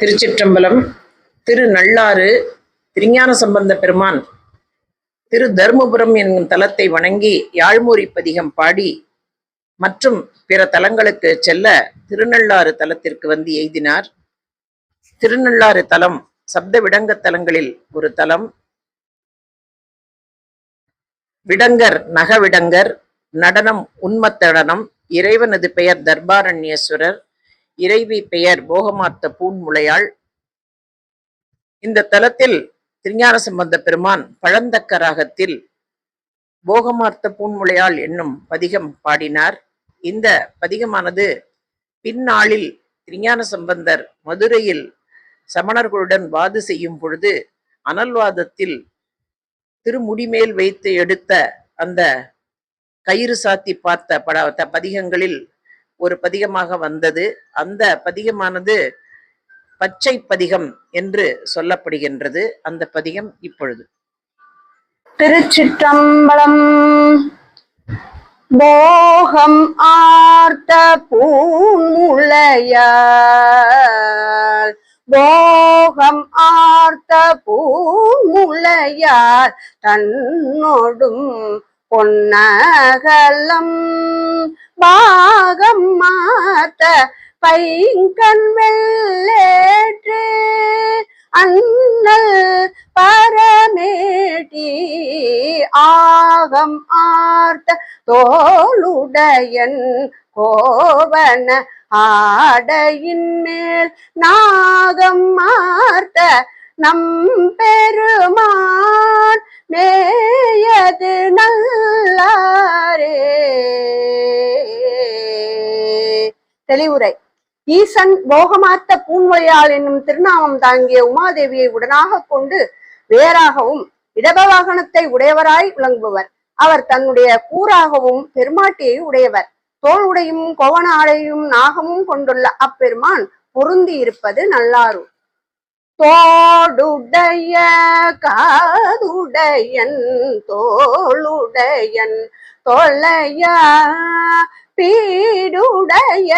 திருச்சிற்றம்பலம். திரு நள்ளாறு திருஞான சம்பந்த பெருமான் திரு தர்மபுரம் என்னும் தலத்தை வணங்கி யாழ்மூரி பதிகம் பாடி மற்றும் பிற தலங்களுக்கு செல்ல திருநள்ளாறு தலத்திற்கு வந்து எய்தினார். திருநள்ளாறு தலம் சப்த விடங்க தலங்களில் ஒரு தலம். விடங்கர் நகவிடங்கர், நடனம் உன்மத்தடனம், இறைவனது பெயர் தர்பாரண்யேஸ்வரர், இறைவி பெயர் போகமார்த்த பூன்முளையாள். இந்த தலத்தில் திருஞான சம்பந்த பெருமான் பழந்தக்க ராகத்தில் போகமார்த்த பூன்முளையாள் என்னும் பதிகம் பாடினார். இந்த பதிகமானது பின்னாளில் திருஞான சம்பந்தர் மதுரையில் சமணர்களுடன் வாது செய்யும் பொழுது அனல்வாதத்தில் திருமுடிமேல் வைத்து எடுத்த அந்த கயிறு சாத்தி பார்த்த பதிகங்களில் ஒரு பதிகமாக வந்தது. அந்த பதிகமானது பச்சை பதிகம் என்று சொல்லப்படுகின்றது. அந்த பதிகம் இப்பொழுது. திருச்சிற்றம்பலம். போகம் ஆர்த்த பூமுளையார், போகம் ஆர்த்த பூமுளையார் தன்னோடும் பொன்னகலம் பாகம் மாத்த பைங்கண் வெள்ளேற்று அண்ணல் பரமேட்டி ஆகம் ஆர்த்த தோளுடையன் கோவன ஆடையின் மேல் நாகம் மார்த்த நம் பெருமான் மேயது நல்லாரே. தெளிவுரை. ஈசன் போகமார்த்த பூன்முளையாள் என்னும் திருநாமம் தாங்கிய உமாதேவியை உடனாக கொண்டு வேறாகவும் இடபவாகனத்தை உடையவராய் விளங்குபவர். அவர் தன்னுடைய கூறாகவும் பெருமாட்டியை உடையவர். தோல் உடையும் கோவண ஆடையும் நாகமும் கொண்டுள்ள அப்பெருமான் பொருந்தி இருப்பது நல்லாறு. தோடுடைய காதுடையன் தோளுடையன் தொலையா பீடுடைய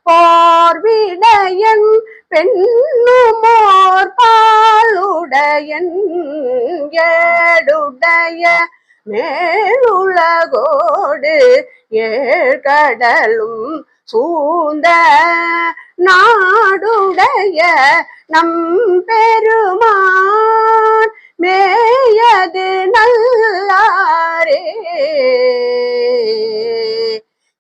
போர்விடையன் பெண்ணுமோர் பாலுடையன் ஏடுடைய மேலுலகோடு ஏழ்கடலும் சூழ்ந்த நாடுடைய நம் பெருமான் மேயது நல்லாரே.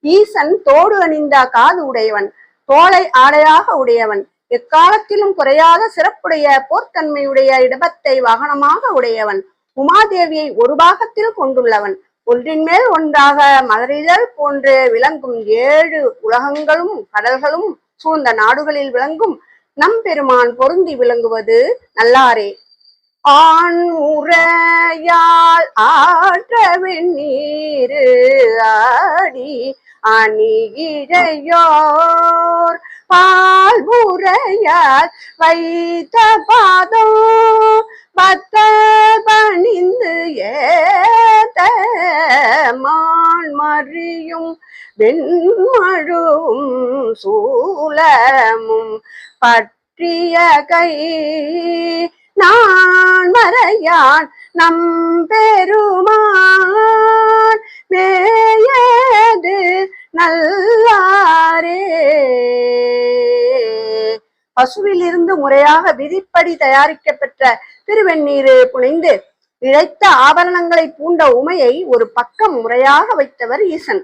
ஈசன் தோடு அணிந்த காது உடையவன், தோளை ஆடையாக உடையவன், எக்காலத்திலும் குறையாத சிறப்புடைய போர்த்தன்மையுடைய இடபத்தை வாகனமாக உடையவன், உமாதேவியை ஒரு பாகத்தில் கொண்டுள்ளவன், ஒன்றின் மேல் ஒன்றாக மலரிதழ் போன்று விளங்கும் 7 உலகங்களும் கடல்களும் சூழ்ந்த நாடுகளில் விளங்கும் நம் பெருமான் பொருந்தி விளங்குவது நல்லாரே. ஆண் உரையால் ஆற்ற வெந்நீரு ஆடி அணிகிழையோர் பால் புரையால் வைத்த பாதம் பத்த பணிந்து ஏத்த மான் மறியும் வெண்மழுவும் சூலமும் பற்றிய கை நான் மறையான் நம் பெருமான் மேயது நல்லாரே. பசுவிலிருந்து முறையாக விதிப்படி தயாரிக்கப்பெற்ற திருவெண்ணீரு புனைந்து இழைத்த ஆபரணங்களை பூண்ட உமையை ஒரு பக்கம் முறையாக வைத்தவர் ஈசன்.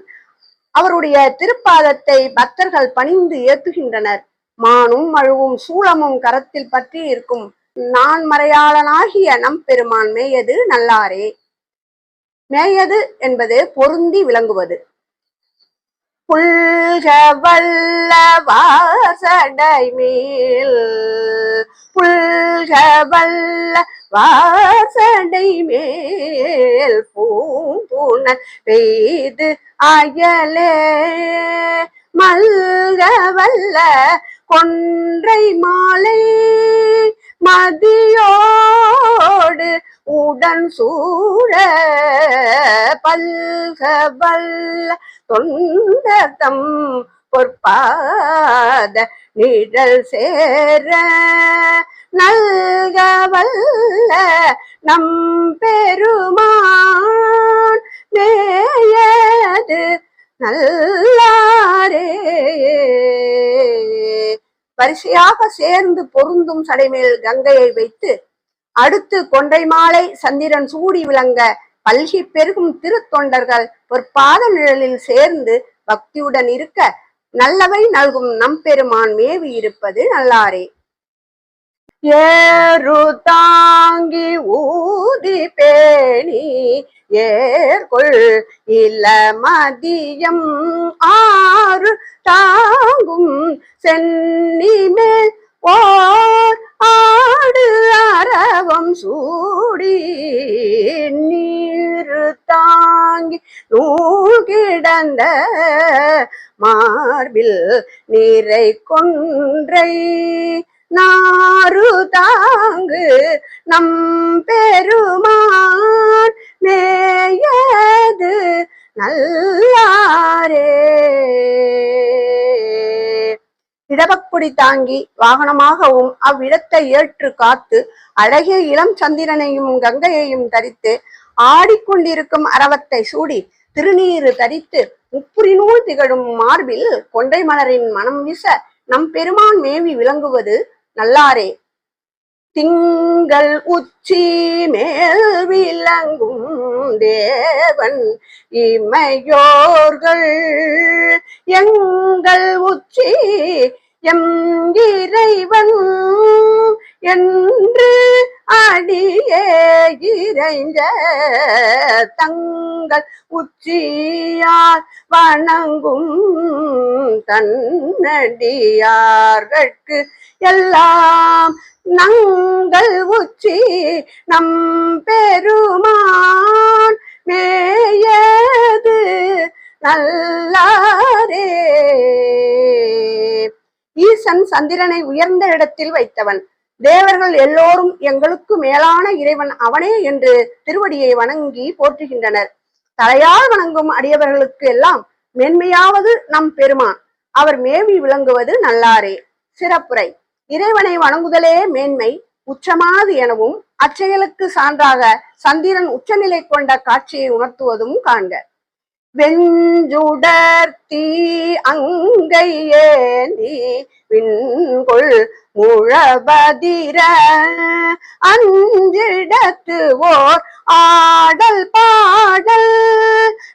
அவருடைய திருப்பாதத்தை பக்தர்கள் பணிந்து ஏத்துகின்றனர். மானும் மழுவும் சூளமும் கரத்தில் பற்றி இருக்கும் நான் மறையாளனாகிய நம் பெருமான் மேயது நல்லாரே. மேயது என்பது பொருந்தி விளங்குவது. புல்க வல்ல வாசடை மேல், புல்க வல்ல வாசடை மேல் பூம்புணர் பெய்து அயலே மல்க வல்ல கொன்றை மாலை மதியோடு உடன் சூழ பல்க வல்ல தொண்டதம் பொற்பாத நிழல் சேர நல்க வல்ல நம் பெருமான் மேயது நல்லாரே. வரிசையாக சேர்ந்து பொருந்தும் சடைமேல் கங்கையை வைத்து அடுத்து கொன்றை மாலை சந்திரன் சூடி விளங்க பல்கி பெருகும் திருத்தொண்டர்கள் பொற்பாத நிழலில் சேர்ந்து பக்தியுடன் இருக்க நல்லவை நல்கும் நம்பெருமான் மேவி இருப்பது நல்லாரே. ஏறு தாங்கி ஊதி பேணி ஏற்கொள் இல மதியம் ஆறு தாங்கும் சென்னி மேல் ஓர் ஆடு அரவம் சூடி நீரு தாங்கி நூல் கிடந்த மார்பில் நீரை கொன்றை நாரு தாங்கு நம் பெருமான் மேயது நல்லாரே. இடபக்குடி தாங்கி வாகனமாகவும் அவ்விடத்தை ஏற்று காத்து அழகிய இளம் சந்திரனையும் கங்கையையும் தரித்து ஆடிக்கொண்டிருக்கும் அரவத்தை சூடி திருநீறு தரித்து முப்புரி நூல் திகழும் மார்பில் கொன்றை மலரின் மனம் வீச நம் பெருமான் மேவி விளங்குவது நல்லாரே. திங்கள் உச்சி மேல் விளங்கும் தேவன் இமையோர்கள் எங்கள் உச்சி எம் இறைவன் என்று அடியே இறைஞ்ச தங்கள் உச்சியால் வணங்கும் தன்னடியார்கட்கு எல்லாம் நங்கள் உச்சி நம் பெருமான் மேயது நல்லாரே. ஈசன் சந்திரனை உயர்ந்த இடத்தில் வைத்தவன். தேவர்கள் எல்லோரும் எங்களுக்கு மேலான இறைவன் அவனே என்று திருவடியை வணங்கி போற்றுகின்றனர். தலையால் வணங்கும் அடியவர்களுக்கு எல்லாம் மேன்மையாவது நம் பெருமான். அவர் மேவி விளங்குவது நல்லாரே. சிறப்புரை. இறைவனை வணங்குதலே மேன்மை உச்சமாது எனவும் அச்செயலுக்கு சான்றாக சந்திரன் உச்சநிலை கொண்ட காட்சியை உணர்த்துவதும் காண்க. வெஞ்சுடர் தீ அங்கை ஏந்தி விண்கொள் முழபதிர அஞ்சிடத்து ஓர் ஆடல் பாடல்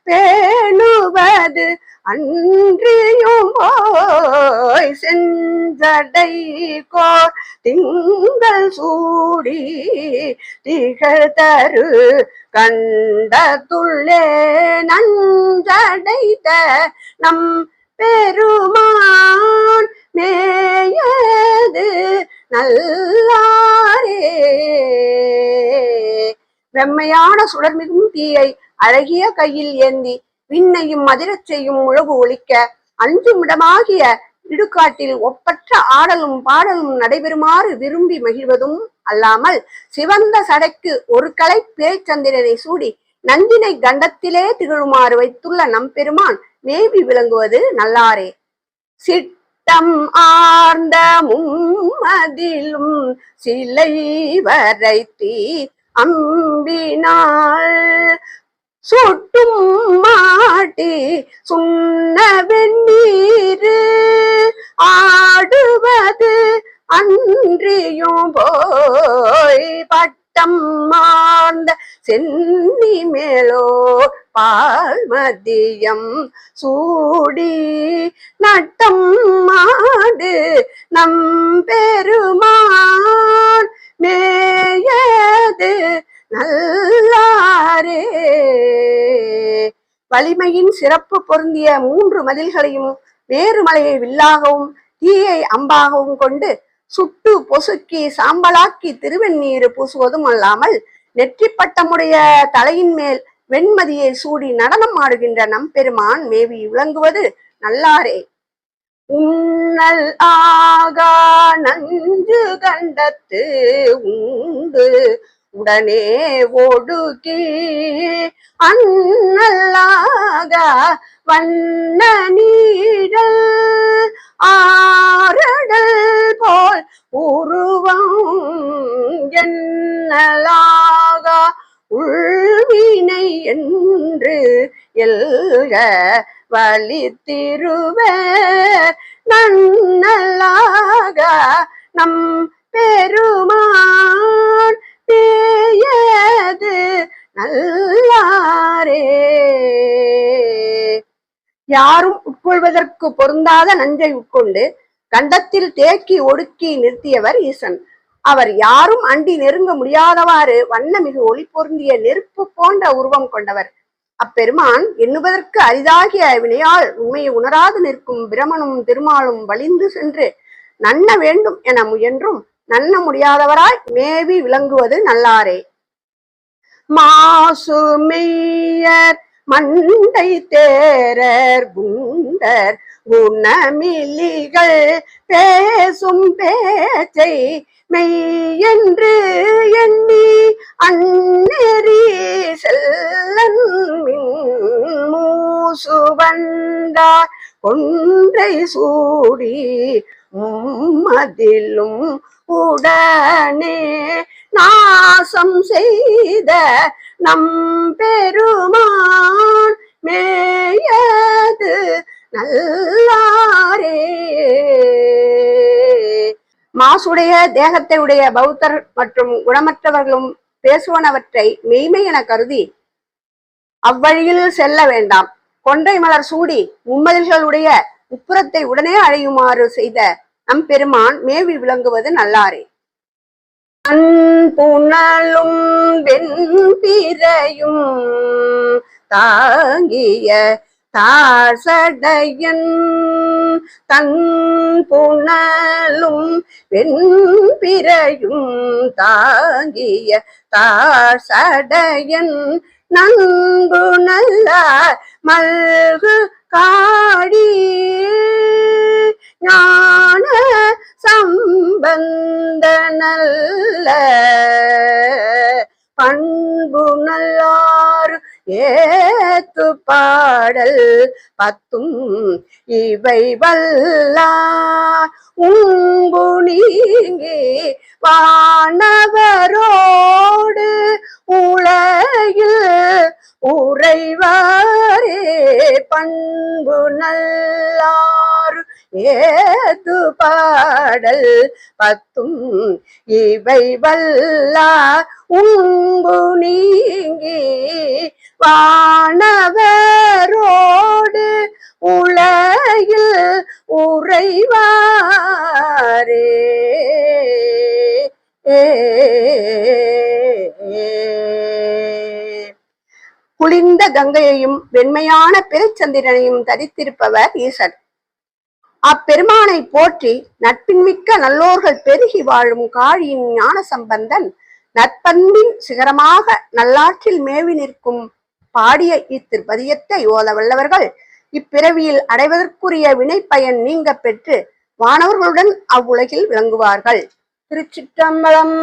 பேணுவது அன்றியும் போய் செஞ்சடை கோர் திங்கள் சூடி திகழ் தரு கண்டத்துள்ளே நஞ்சடைத்த நம் பெருமான் மேயது நல்லாரே. வெம்மையான சுடர்மிகும் தீயை அழகிய கையில் ஏந்தி விண்ணையும் மதிரச் செய்யும் முழவு ஒலிக்க அஞ்சுமிடமாகிய இடுகாட்டில் ஒப்பற்ற ஆடலும் பாடலும் நடைபெறுமாறு விரும்பி மகிழ்வதும் அல்லாமல் சிவந்த சடைக்கு ஒரு கலை பிறைச்சந்திரனை சூடி நந்தினை கண்டத்திலே திகழுமாறு வைத்துள்ள நம்பெருமான் மேவி விளங்குவது நல்லாரே. சிட்டம் ஆர்ந்த மும்மதிலும் சிலை வரைத்தி அம்பினாள் சுட்டும் மாட்டி சுண்ண வெண்ணீரு ஆடுவது அன்றியும் போய் பட்டம் மார்ந்த சென்னி மேலோ பால் மதியம் சூடி நட்டம் மாடு நம் பெருமான் மேயது நல்லாரே. வலிமையின் சிறப்பு பொருந்திய 3 மதில்களையும் வேறு மலையை வில்லாகவும் தீயை அம்பாகவும் கொண்டு சுட்டு பொசுக்கி சாம்பலாக்கி திருவெண்ணீர் பூசுவதும் அல்லாமல் நெற்றி பட்டமுடைய தலையின் மேல் வெண்மதியை சூடி நடனம் ஆடுகின்ற நம்பெருமான் மேவி விளங்குவது நல்லாரே. உன்னல் ஆகா நஞ்சு கண்டத்து உண்டு உடனே ஒடுக்கி அண்ணலாக வண்ண நீழல் ஆரடல் போல் உருவம் என்னலாக உள்வினை என்று எல்க வலித்திருவர் நன்னலாக நம் பெருமான் பேயது நல்லாரே. யாரும் உட்கொள்வதற்கு பொருந்தாத நஞ்சை உட்கொண்டு கண்டத்தில் தேக்கி ஒடுக்கி நிறுத்தியவர் ஈசன். அவர் யாரும் அண்டி நெருங்க முடியாதவாறு வண்ணமிகு ஒளி பொருந்திய நெருப்பு போன்ற உருவம் கொண்டவர். அப்பெருமான் எண்ணுவதற்கு அரிதாகிய வினையால் உண்மையை உணராது நிற்கும் பிரமனும் திருமாலும் வலிந்து சென்று நன்ன வேண்டும் என முயன்றும் நன்ன முடியாதவராய் மேவி விளங்குவது நல்லாரே. மாசுமெய்யர் மண்டை தேரர் குண்டர் குணமிலிகள் பேசும் பேச்சை மெய்யென்று எண்ணி அந்நெறி செல்லன் மூசுவண்டார் கொன்றை சூடி மதிலும் உடனே நாசம் செய்த நம் பெருமான் மேயது நல்லாரே. மாசுடைய தேகத்தை உடைய பௌத்தர் மற்றும் குணமற்றவர்களும் பேசுவனவற்றை மெய்மை என கருதி அவ்வழியில் செல்ல வேண்டாம். கொன்றை மலர் சூடி மும்மதில்களுடைய உப்புறத்தை உடனே அடையுமாறு செய்த நம் பெருமான் மேவி விளங்குவது நல்லாரே. புனலும் வெண்பிரையும் தாங்கிய தாசடையன் தன் புனலும் வெண்பிரையும் தாங்கிய தாசடையன் நன்கு நல்ல மல்கு காடி ஞான சம்பந்த நல்ல பண்பு நல்லாறு ஏத்து பாடல் பத்தும் இவை வல்லார் உம்பு நீங்கி வானவரோடு உலகில் உறைவாரே. பண்பு நல்லார் ஏது பாடல் பத்தும் இவை வல்லார் உம்பு நீங்கி வானவரோடு உலகில் உறைவாரே. குளிர்ந்த கங்கையையும் வெண்மையான பிறைச்சந்திரனையும் தரித்திருப்பவர் ஈசன். அப்பெருமானை போற்றி நட்பின்மிக்க நல்லோர்கள் பெருகி வாழும் காழியின் ஞான சம்பந்தன் நற்பண்பின் சிகரமாக நல்லாற்றில் மேவி நிற்கும் பாடிய இத்திருப்பதியத்தை ஓத வல்லவர்கள் இப்பிறவியில் அடைவதற்குரிய வினை பயன் நீங்க பெற்று வானவர்களுடன் அவ்வுலகில் விளங்குவார்கள். திருச்சிற்றம்பலம்.